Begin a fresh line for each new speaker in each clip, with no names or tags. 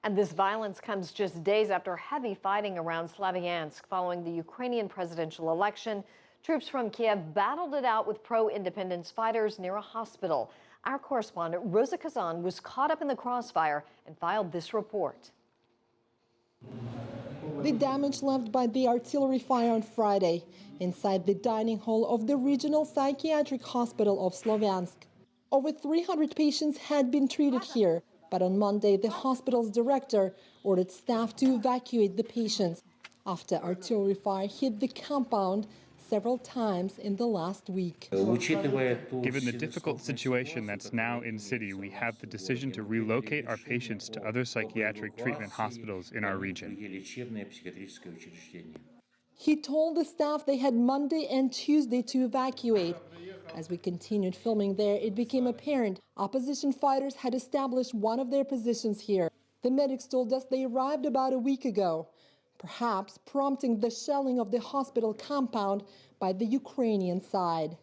And this violence comes just days after heavy fighting around Slavyansk following the Ukrainian presidential election. Troops from Kiev battled it out with pro-independence fighters near a hospital. Our correspondent Roza Kaza was caught up in the crossfire and filed this report.
The damage left by the artillery fire on Friday inside the dining hall of the regional psychiatric hospital of Slavyansk. Over 300 patients had been treated here, but on Monday the hospital's director ordered staff to evacuate the patients after artillery fire hit the compound several times in the last week.
Given the difficult situation that's now in city, we have the decision to relocate our patients to other psychiatric treatment hospitals in our region.
He told the staff they had Monday and Tuesday to evacuate. As we continued filming there, it became apparent opposition fighters had established one of their positions here. The medics told us they arrived about a week ago, perhaps prompting the shelling of the hospital compound by the Ukrainian side.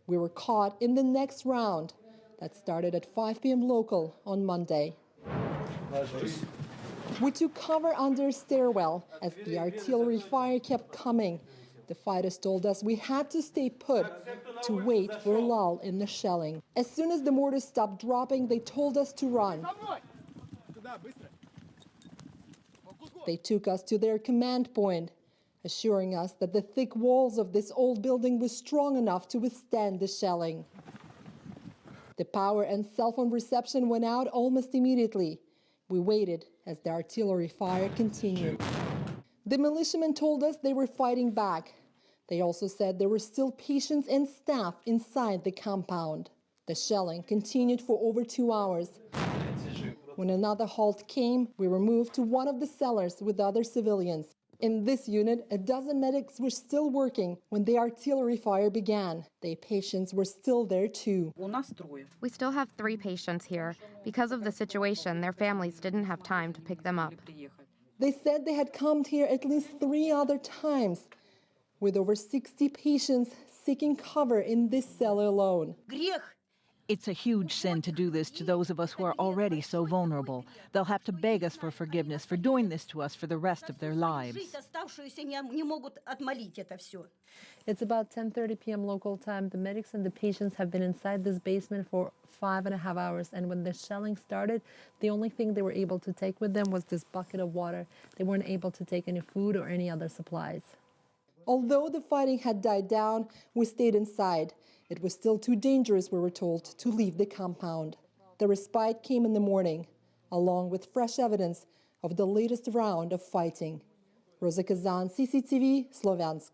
We were caught in the next round that started at 5 p.m. local on Monday. We took cover under a stairwell as the artillery fire kept coming. The fighters told us we had to stay put to wait for a lull in the shelling. As soon as the mortars stopped dropping, they told us to run. They took us to their command point, assuring us that the thick walls of this old building were strong enough to withstand the shelling. The power and cell phone reception went out almost immediately. We waited as the artillery fire continued. The militiamen told us they were fighting back. They also said there were still patients and staff inside the compound. The shelling continued for over 2 hours. When another halt came, we were moved to one of the cellars with other civilians. In this unit, a dozen medics were still working when the artillery fire began. Their patients were still there too.
We still have 3 patients here. Because of the situation, their families didn't have time to pick them up.
They said they had come here at least 3 other times, with over 60 patients seeking cover in this cellar alone.
It's a huge sin to do this to those of us who are already so vulnerable. They'll have to beg us for forgiveness for doing this to us for the rest of their lives.
It's about 10:30 p.m. local time. The medics and the patients have been inside this basement for 5.5 hours. And when the shelling started, the only thing they were able to take with them was this bucket of water. They weren't able to take any food or any other supplies. Although the fighting had died down, we stayed inside. It was still too dangerous, we were told, to leave the compound. The respite came in the morning, along with fresh evidence of the latest round of fighting. Roza Kaza, CCTV, Slavyansk.